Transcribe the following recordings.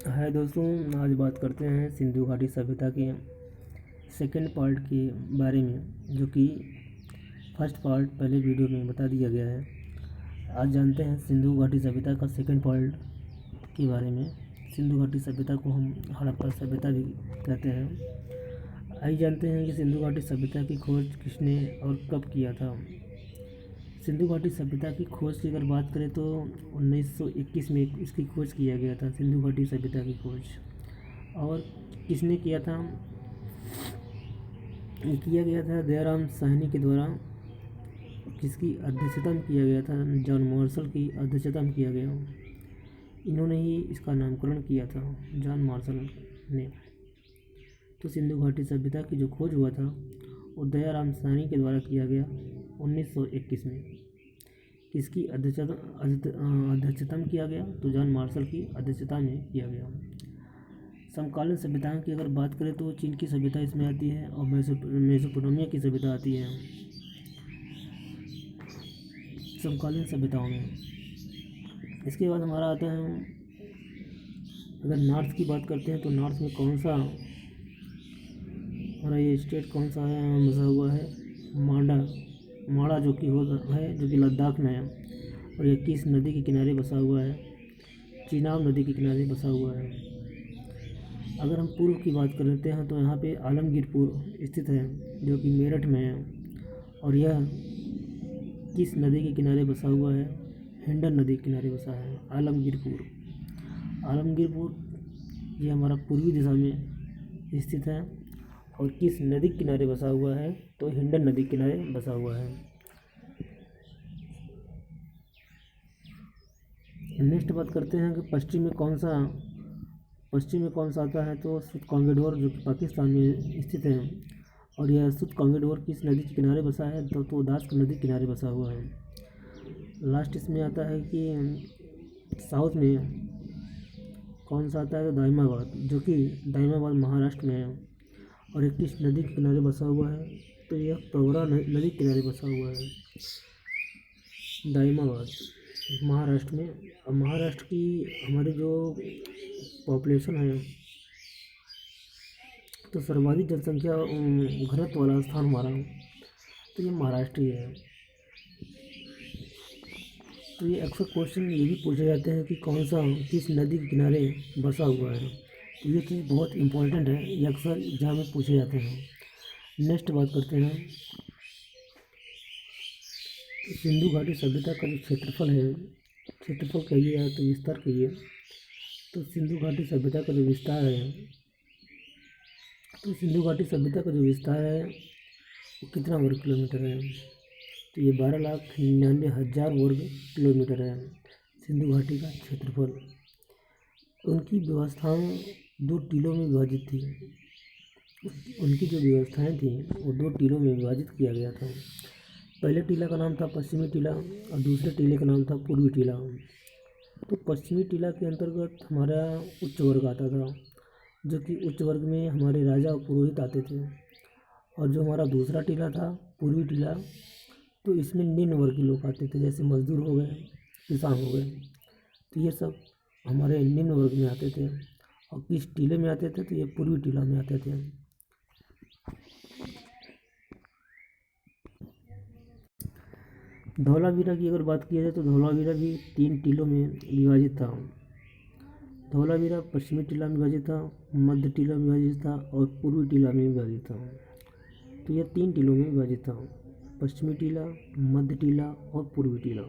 हाय दोस्तों, आज बात करते हैं सिंधु घाटी सभ्यता के सेकंड पार्ट के बारे में, जो कि फर्स्ट पार्ट पहले वीडियो में बता दिया गया है। आज जानते हैं सिंधु घाटी सभ्यता का सेकंड पार्ट के बारे में। सिंधु घाटी सभ्यता को हम हड़प्पा सभ्यता भी कहते हैं। आइए जानते हैं कि सिंधु घाटी सभ्यता की खोज किसने और कब किया था। सिंधु घाटी सभ्यता की खोज की अगर बात करें तो 1921 में इसकी खोज किया गया था, सिंधु घाटी सभ्यता की खोज। और किसने किया था? ये किया गया था दयाराम साहनी के द्वारा। किसकी अध्यक्षता में किया गया था? जॉन मार्शल की अध्यक्षता में किया गया। इन्होंने ही इसका नामकरण किया था, जॉन मार्शल ने। तो सिंधु घाटी सभ्यता की जो खोज हुआ था वो दयाराम साहनी के द्वारा किया गया 1921 में। किसकी अध्यक्षता में किया गया? तो जॉन मार्शल की अध्यक्षता में किया गया। समकालीन सभ्यताओं की अगर बात करें तो चीन की सभ्यता इसमें आती है और मेसोपोटामिया की सभ्यता आती है समकालीन सभ्यताओं में। इसके बाद हमारा आता है, अगर नॉर्थ की बात करते हैं तो नॉर्थ में कौन सा हमारा ये स्टेट कौन सा है बसा हुआ है? माड़ा जो कि जो कि लद्दाख में है, और यह किस नदी के किनारे बसा हुआ है? चिनाब नदी के किनारे बसा हुआ है। अगर हम पूर्व की बात करते हैं तो यहाँ पे आलमगीरपुर स्थित है, जो कि मेरठ में है, और यह किस नदी के किनारे बसा हुआ है? हिंडन नदी के किनारे बसा है आलमगीरपुर। ये हमारा पूर्वी दिशा में स्थित है और किस नदी के किनारे बसा हुआ है? तो हिंडन नदी के किनारे बसा हुआ है। नेक्स्ट बात करते हैं कि पश्चिम में कौन सा आता है? तो सुतकांगेडोर, जो कि पाकिस्तान में स्थित है, और यह सुतकांगेडोर किस नदी के किनारे बसा है? तो दास नदी के किनारे बसा हुआ है। लास्ट इसमें आता है कि साउथ में कौन सा आता है? तो दाइमाबाद, जो कि दाइमाबाद महाराष्ट्र में है, और एक किस नदी के किनारे बसा हुआ है? तो यह प्रवरा नदी के किनारे बसा हुआ है, दाइमाबाद महाराष्ट्र में। और महाराष्ट्र की हमारी जो पॉपुलेशन है, तो सर्वाधिक जनसंख्या घनत्व वाला स्थान हमारा, तो ये महाराष्ट्र ही है। तो ये अक्सर क्वेश्चन ये भी पूछे जाते हैं कि कौन सा किस नदी के किनारे बसा हुआ है। तो ये चीज़ बहुत इम्पोर्टेंट है, ये अक्सर एग्जाम में पूछे जाते हैं। नेक्स्ट बात करते हैं, सिंधु घाटी सभ्यता का जो क्षेत्रफल है, क्षेत्रफल कहिए या तो विस्तार कहिए, तो सिंधु घाटी सभ्यता का जो विस्तार है, तो सिंधु घाटी सभ्यता का जो विस्तार है वो कितना वर्ग किलोमीटर है? तो ये 12,99,000 वर्ग किलोमीटर है सिंधु घाटी का क्षेत्रफल। उनकी व्यवस्थाएं 2 टीलों में विभाजित थी। उनकी जो व्यवस्थाएं थी वो 2 टीलों में विभाजित किया गया था। पहले टीला का नाम था पश्चिमी टीला और दूसरे टीले का नाम था पूर्वी टीला। तो पश्चिमी टीला के अंतर्गत हमारा उच्च वर्ग आता था, जो कि उच्च वर्ग में हमारे राजा और पुरोहित आते थे। और जो हमारा दूसरा टीला था पूर्वी टीला, तो इसमें निम्न वर्ग के लोग आते थे, जैसे मजदूर हो गए, किसान हो गए। तो ये सब हमारे निम्न वर्ग में आते थे। और किस टीले में आते थे? तो ये पूर्वी टीला में आते थे। धौलावीरा की अगर बात की जाए तो धौलावीरा भी 3 टीलों में विभाजित था। धौलावीरा पश्चिमी टीला में विभाजित था, मध्य टीला में विभाजित था और पूर्वी टीला में विभाजित था। तो यह 3 टीलों में विभाजित था, पश्चिमी टीला, मध्य टीला और पूर्वी टीला।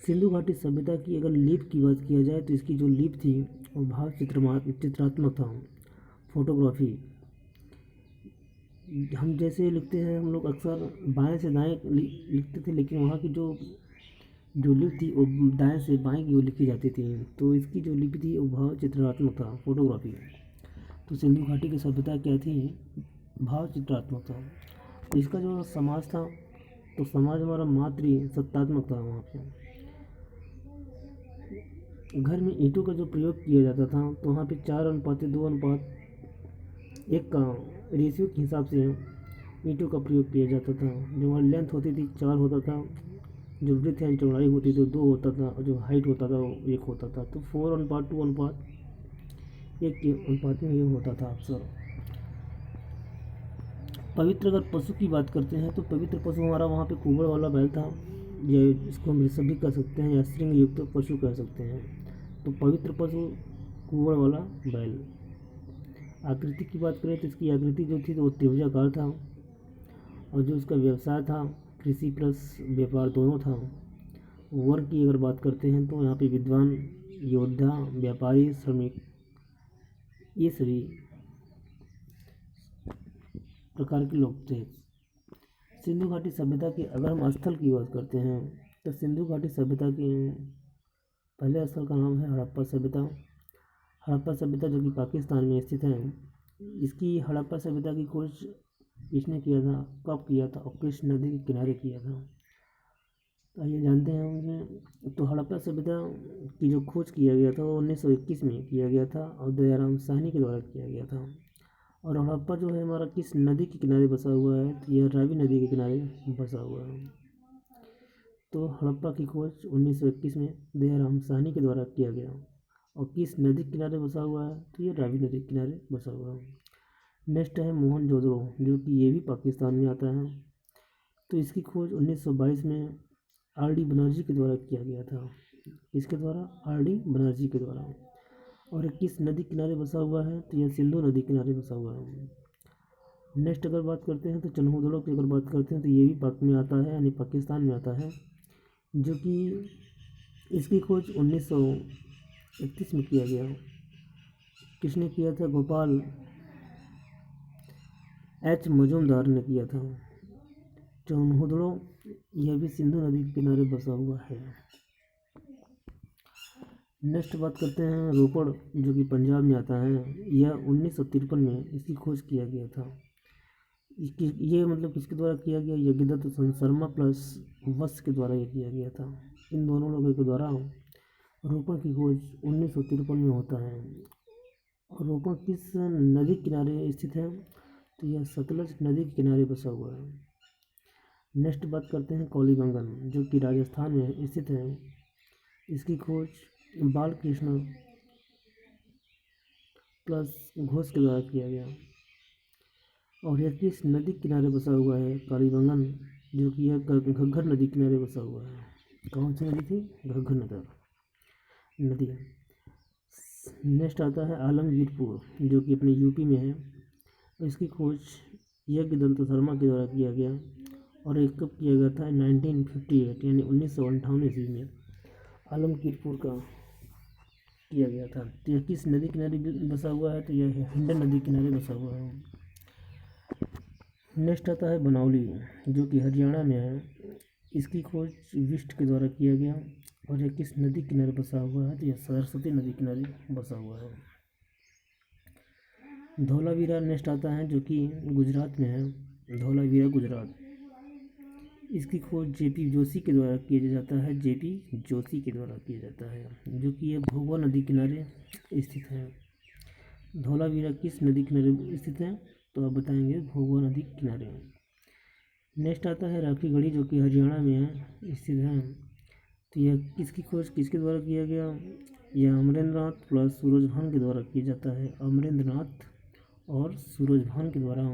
सिंधु घाटी सभ्यता की अगर लिपि की बात किया जाए तो इसकी जो लिपि थी वो भाव चित्रात्मक था, फोटोग्राफी। हम जैसे लिखते हैं, हम लोग अक्सर बाएं से दाएं लिखते थे, लेकिन वहाँ की जो लिपि थी वो दाएं से बाएं की ओर लिखी जाती थी। तो इसकी जो लिपि थी वो भाव चित्रात्मक था, फोटोग्राफी। तो सिंधु घाटी की सभ्यता क्या थी? भाव चित्रात्मक था। तो इसका जो समाज था, तो समाज हमारा मातृ सत्तात्मक था। वहाँ पे घर में ईंटों का जो प्रयोग किया जाता था, तो वहाँ पे 4:2:1 का रेशियो के हिसाब से ईंटों का प्रयोग किया जाता था। जो हमारी लेंथ होती थी 4 होता था, जो ब्रेथ यानी चौड़ाई होती थी 2 होता था, और जो हाइट होता था वो 1 होता था। तो 4:2:1 1 के अनुपात में ये होता था अक्सर। पवित्र अगर पशु की बात करते हैं तो पवित्र पशु हमारा वहाँ पे कुबड़ वाला बैल था, या इसको हम ऋषभ भी कह सकते हैं या श्रृंग युक्त पशु कह सकते हैं। तो पवित्र पशु कुबड़ वाला बैल। आकृति की बात करें तो इसकी आकृति जो थी तो वो त्रिभुजाकार था, और जो इसका व्यवसाय था कृषि प्लस व्यापार दोनों था। वर्ग की अगर बात करते हैं तो यहाँ पे विद्वान, योद्धा, व्यापारी, श्रमिक, ये सभी प्रकार के लोग थे। सिंधु घाटी सभ्यता की अगर हम स्थल की बात करते हैं तो सिंधु घाटी सभ्यता के पहले स्थल का नाम है हड़प्पा सभ्यता। हड़प्पा सभ्यता जो कि पाकिस्तान में स्थित है। इसकी हड़प्पा सभ्यता की खोज किसने किया था, कब किया था, और किस नदी के किनारे किया था, तो आइए जानते हैं उनसे। तो हड़प्पा सभ्यता की जो खोज किया गया था वो 1921 में किया गया था और दयाराम साहनी के द्वारा किया गया था। और हड़प्पा जो है हमारा किस नदी के किनारे बसा हुआ है, तो यह रावी नदी के किनारे बसा हुआ है। तो हड़प्पा की खोज 1921 में दयाराम साहनी के द्वारा किया गया। और किस नदी के किनारे बसा हुआ है, तो ये रावी नदी के किनारे बसा हुआ है। नेक्स्ट है मोहनजोदड़ो, जो कि ये भी पाकिस्तान में आता है। तो इसकी खोज 1922 में R.D. बनर्जी के द्वारा किया गया था। किसके द्वारा? R.D. बनर्जी के द्वारा। और ये किस नदी किनारे बसा हुआ है, तो यह सिंधु नदी किनारे बसा हुआ है। नेक्स्ट अगर बात करते हैं तो चन्होदड़ो की अगर बात करते हैं तो ये भी पाक में आता है, यानी पाकिस्तान में आता है, जो कि इसकी खोज 1931 में किया गया। किसने किया था? गोपाल H. मजूमदार ने किया था। चन्होदड़ो यह भी सिंधु नदी के किनारे बसा हुआ है। नेक्स्ट बात करते हैं रोपड़, जो कि पंजाब में आता है। यह 1953 में इसकी खोज किया गया था। इसकी ये मतलब किसके द्वारा किया गया? यज्ञदत्त शर्मा प्लस वत्स के द्वारा ये किया गया था। इन दोनों लोगों के द्वारा रोपड़ की खोज 1953 में होता है। और रोपड़ किस नदी किनारे स्थित है, तो यह सतलज नदी के किनारे बसा हुआ है। नेक्स्ट बात करते हैं कौलीबंगन, जो कि राजस्थान में स्थित है। इसकी खोज बालकृष्ण प्लस घोष के द्वारा किया गया। और यह किस नदी के किनारे बसा हुआ है? कौलीबंगन, जो कि यह घग्गर नदी किनारे बसा हुआ है। कौन सी नदी थी? घग्गर नदी। नेक्स्ट आता है आलमगीरपुर, जो कि अपने यूपी में है। इसकी खोज यज्ञदत्त शर्मा के द्वारा किया गया। और एक कब किया गया था? 1958 यानी 1958 ईस्वी में आलमगीरपुर का किया गया था। तो यह किस नदी किनारे बसा हुआ है, तो यह हिंडन नदी किनारे बसा हुआ है। नेक्स्ट आता है बनौली, जो कि हरियाणा में है। इसकी खोज विस्ट के द्वारा किया गया। और यह किस नदी किनारे बसा हुआ है, तो यह सरस्वती नदी किनारे बसा हुआ है। धौलावीरा नेक्स्ट आता है, जो कि गुजरात में है। धौलावीरा गुजरात। इसकी खोज जेपी जोशी के द्वारा किया जाता है। जेपी जोशी के द्वारा किया जाता है, जो कि यह भोगवा नदी किनारे स्थित है। धौलावीरा किस नदी किनारे स्थित है, तो आप बताएंगे भोगवा नदी किनारे। नेक्स्ट आता है राखीगढ़ी, जो कि हरियाणा में है स्थित है। तो यह किसकी खोज किसके द्वारा किया गया? यह अमरेंद्रनाथ प्लस सूरजभान के द्वारा किया जाता है। अमरेंद्रनाथ और सूरजभान के द्वारा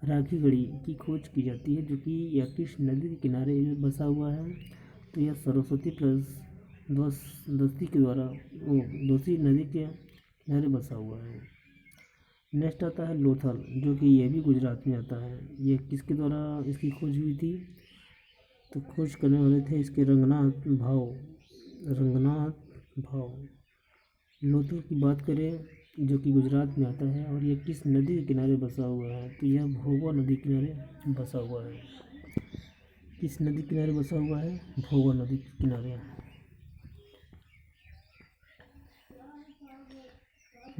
राखीगढ़ी की खोज की जाती है, जो कि यह किस नदी के किनारे बसा हुआ है, तो यह सरस्वती प्लस दोस्ती के द्वारा दोस्ती नदी के किनारे बसा हुआ है। नेक्स्ट आता है लोथल, जो कि यह भी गुजरात में आता है। यह किसके द्वारा इसकी खोज हुई थी, तो खोज करने वाले थे इसके रंगनाथ भाव। लोथल की बात करें, जो कि गुजरात में आता है। और यह किस नदी के किनारे बसा हुआ है, तो यह भोगवा नदी के किनारे बसा हुआ है। किस नदी के किनारे बसा हुआ है? भोगवा नदी के किनारे।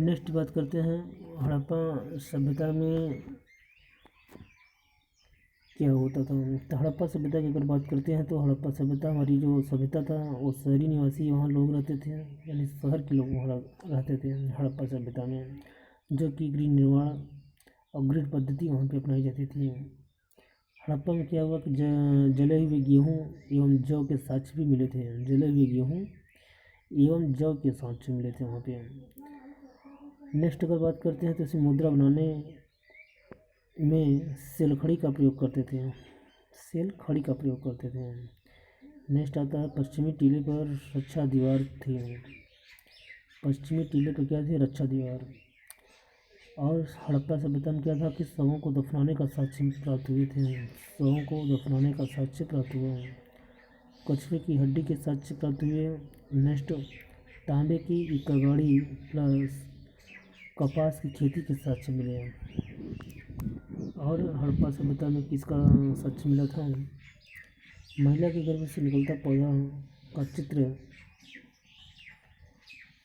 नेक्स्ट बात करते हैं हड़प्पा सभ्यता में क्या होता था। तो हड़प्पा सभ्यता की अगर बात करते हैं तो हड़प्पा सभ्यता हमारी जो सभ्यता था वो शहरी निवासी वहाँ लोग रहते थे, यानी शहर के लोग वहाँ रहते थे हड़प्पा सभ्यता में, जो कि गृह निर्माण और ग्रिड पद्धति वहाँ पे अपनाई जाती थी। हड़प्पा में क्या हुआ कि जले हुए गेहूँ एवं जौ के साक्ष्य भी मिले थे। जले हुए गेहूँ एवं जौ के साक्ष्य मिले थे वहाँ पे। नेक्स्ट अगर बात करते हैं तो इसे मुद्रा बनाने में सेलखड़ी का प्रयोग करते थे, सेलखड़ी का प्रयोग करते थे। नेक्स्ट आता है पश्चिमी टीले पर रक्षा दीवार थी, पश्चिमी टीले पर क्या थी, रक्षा दीवार। और हड़प्पा सभ्यता में क्या था कि शवों को दफनाने का साक्ष्य प्राप्त हुए थे, शवों को दफनाने का साक्ष्य प्राप्त हुआ। कछुए की हड्डी के साक्ष्य प्राप्त हुए। नेक्स्ट तांबे की कगाड़ी प्लस कपास की खेती के साक्ष्य मिले। और हड़प्पा सभ्यता में किसका साक्ष्य मिला था, महिला के गर्भ से निकलता पौधा का चित्र।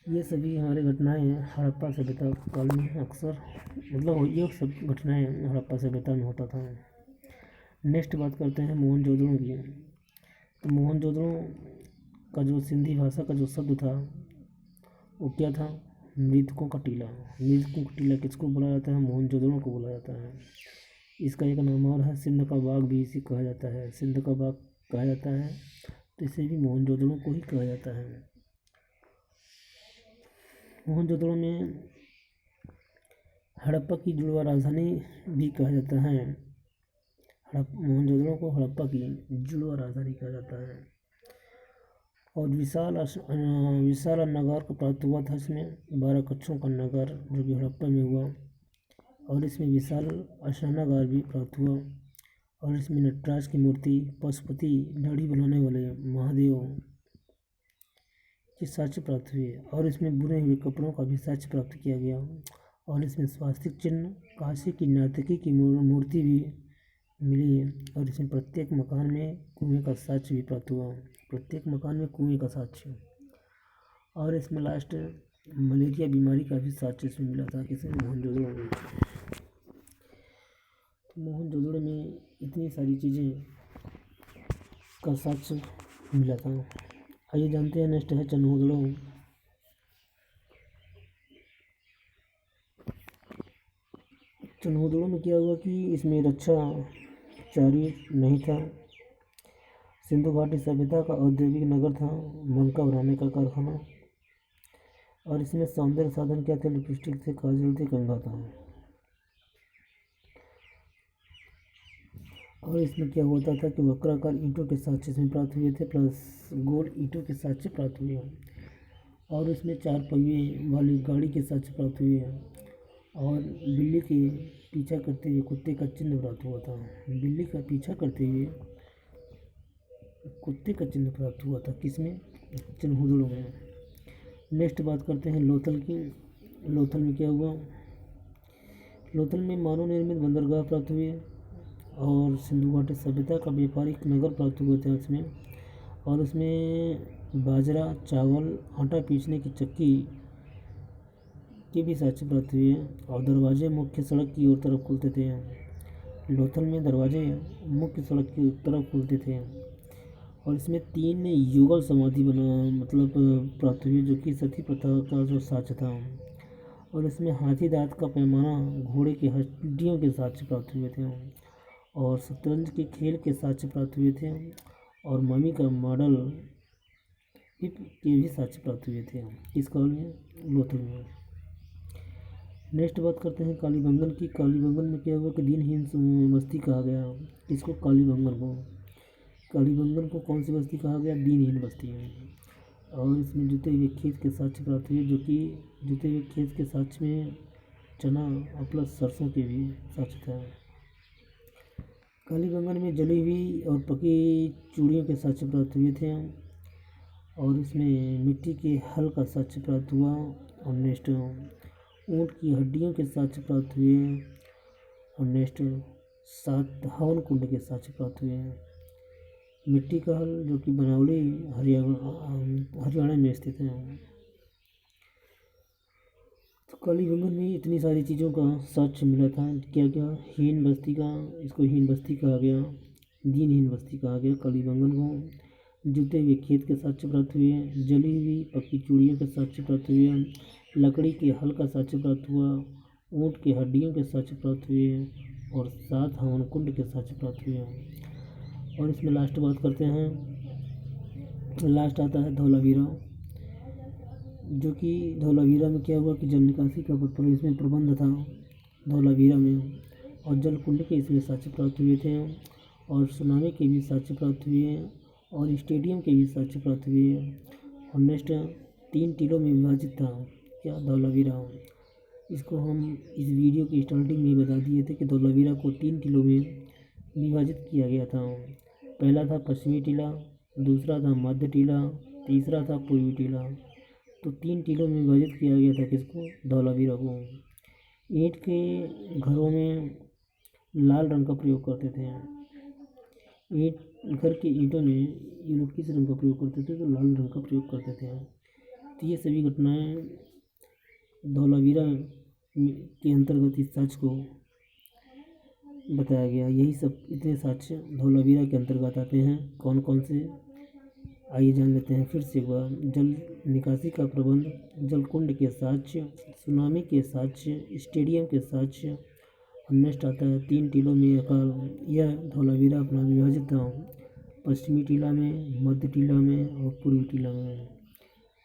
ये सभी हमारी घटनाएं हड़प्पा सभ्यता काल में अक्सर मतलब ये सब घटनाएं हड़प्पा सभ्यता में होता था। नेक्स्ट बात करते हैं मोहनजोदड़ो की। तो मोहनजोदड़ो का जो सिंधी भाषा का जो शब्द था वो क्या था, मृतकों का टीला। मृतकों का टीला किसको बोला जाता है, मोहनजोदड़ो को बोला जाता है। इसका एक नाम और है सिंध का बाग भी इसे कहा जाता है, सिंध का बाग कहा जाता है। तो इसे भी मोहनजोदड़ो को ही कहा जाता है। मोहनजोदड़ो में हड़प्पा की जुड़वा राजधानी भी कहा जाता है। मोहनजोदड़ो को हड़प्पा की जुड़वा राजधानी कहा जाता है। और विशाल नगर को प्राप्त हुआ था इसमें 12 कक्षों का नगर जो कि हड़प्पा में हुआ। और इसमें विशाल स्नानागार भी प्राप्त हुआ। और इसमें नटराज की मूर्ति, पशुपति, दाढ़ी बनाने वाले महादेव की साक्ष्य प्राप्त हुए। और इसमें बुने हुए कपड़ों का भी साक्ष्य प्राप्त किया गया। और इसमें स्वास्तिक चिन्ह, काशी की नर्तकी की मूर्ति भी मिली है। और इसमें प्रत्येक मकान में कुएं का साक्ष्य भी प्राप्त हुआ, प्रत्येक मकान में कुएं का साक्ष्य। और इसमें लास्ट मलेरिया बीमारी का भी साक्ष्य इसमें मिला था, किसी मोहनजोदड़ो में। तो मोहनजोदड़ो में इतनी सारी चीज़ें का साक्ष्य मिला था। आइए जानते हैं नेक्स्ट है चन्होदड़ो। चन्होदड़ो में क्या हुआ कि इसमें रक्षा चारी नहीं था। सिंधु घाटी सभ्यता का औद्योगिक नगर था, मनका बनाने का कारखाना। और इसमें सौंदर्य साधन क्या थे, लिपस्टिक थे, काजल थे, कंघा था। और इसमें क्या होता था कि वक्राकार ईंटों के साक्ष्य इसमें प्राप्त हुए थे प्लस गोल ईंटों के साक्ष्य प्राप्त हुए। और इसमें 4 पहिए वाली गाड़ी के साक्ष्य प्राप्त हुए। और बिल्ली के पीछा करते हुए कुत्ते का चिन्ह प्राप्त हुआ था, बिल्ली का पीछा करते हुए कुत्ते का चिन्ह प्राप्त हुआ था, किसमें, चन्होदड़ो में। नेक्स्ट बात करते हैं लोथल की। लोथल में क्या हुआ, लोथल में मानव निर्मित बंदरगाह प्राप्त हुए। और सिंधु घाटी सभ्यता का व्यापारिक नगर प्राप्त हुए थे उसमें। और उसमें बाजरा, चावल, आटा पीसने की चक्की के भी साक्ष्य प्राप्त हुए। और दरवाजे मुख्य सड़क की ओर तरफ खुलते थे। लोथल में दरवाजे मुख्य सड़क की तरफ खुलते थे। और इसमें 3 युगल समाधि मतलब प्राप्त हुई जो कि सती प्रथा का जो साक्ष्य था। और इसमें हाथी दांत का पैमाना, घोड़े की हड्डियों के साक्ष्य प्राप्त हुए थे। और शतरंज के खेल के साक्ष्य प्राप्त हुए थे। और मम्मी का मॉडल के भी साक्ष्य प्राप्त हुए थे, इस काल में, लोथल में। नेक्स्ट बात करते हैं कालीबंगन की। कालीबंगन में क्या हुआ कि दीनहीन बस्ती कहा गया, इसको कालीबंगन को। कालीबंगन को कौन सी बस्ती कहा गया, दीनहीन बस्ती है। और इसमें जुते हुए खेत के साक्ष्य प्राप्त हुए जो कि जुते हुए खेत के साक्ष्य में चना और प्लस सरसों के भी साक्ष्य था। कालीबंगन में जली हुई और पकी चूड़ियों के साक्ष्य प्राप्त हुए थे। और इसमें मिट्टी के हल का साक्ष्य प्राप्त हुआ। और नेक्स्ट ऊँट की हड्डियों के साक्ष्य प्राप्त हुए। और नेक्स्ट 7 हवन कुंड के साक्ष्य प्राप्त हुए। मिट्टी का हल जो कि बनावली हरियाणा में स्थित है। तो कालीबंगन में इतनी सारी चीज़ों का साक्ष्य मिला था। क्या क्या, हीन बस्ती का, इसको हीन बस्ती कहा गया, दीनहीन बस्ती कहा गया कालीबंगन को। जुते हुए खेत के साक्ष्य प्राप्त हुए, जली हुई पक्की चूड़ियों के साक्ष्य प्राप्त हुए, लकड़ी के हल का साक्ष्य प्राप्त हुआ, ऊँट की हड्डियों के साक्ष्य प्राप्त हुए। और 7 हवन कुंड के साक्ष्य प्राप्त हुए। और इसमें लास्ट बात करते हैं, लास्ट आता है धौलावीरा जो कि धौलावीरा में क्या हुआ कि जल निकासी का इसमें प्रबंध था धौलावीरा में, और जल कुंड के इसमें साक्ष्य प्राप्त हुए थे, और सुनामी के भी साक्ष्य प्राप्त हुए हैं, और स्टेडियम के भी साक्ष्य प्राप्त हुए हैं। और नेक्स्ट 3 टीलों में विभाजित था क्या धौलावीरा। इसको हम इस वीडियो की स्टार्टिंग में बता दिए थे कि धौलावीरा को 3 टीलों में विभाजित किया गया था। पहला था पश्चिमी टीला, दूसरा था मध्य टीला, तीसरा था पूर्वी टीला। तो 3 टीलों में विभाजित किया गया था किसको, धौलावीरा को। ईंट के घरों में लाल रंग का प्रयोग करते थे। ईंट घर की ईंटों में ये लोग किस रंग का प्रयोग करते थे, तो लाल रंग का प्रयोग करते थे। तो ये सभी घटनाएं धौलावीरा के अंतर्गत इस साक्ष्य को बताया गया। यही सब इतने साक्ष्य धौलावीरा के अंतर्गत आते हैं। कौन कौन से, आइए जान लेते हैं फिर से एक बार। जल निकासी का प्रबंध, जलकुंड के साक्ष्य, सुनामी के साक्ष्य, स्टेडियम के साक्ष्य। और नेक्स्ट आता है 3 टीलों में यह धौलावीरा अपना विभाजित था, पश्चिमी टीला में, मध्य टीला में और पूर्वी टीला में।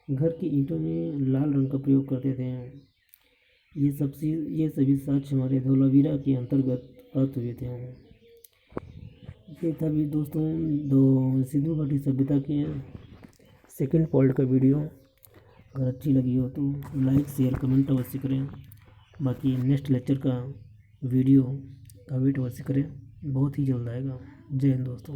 घर की ईंटों में लाल रंग का प्रयोग करते थे। ये सभी साक्ष्य हमारे धौलावीरा के अंतर्गत प्राप्त हुए थे। ये था भी दोस्तों दो सिंधु घाटी सभ्यता के सेकंड पार्ट का वीडियो। अगर अच्छी लगी हो तो लाइक शेयर कमेंट अवश्य करें। बाकी नेक्स्ट लेक्चर का वीडियो का वेट अवश्य करें, बहुत ही जल्द आएगा। जय हिंद दोस्तों।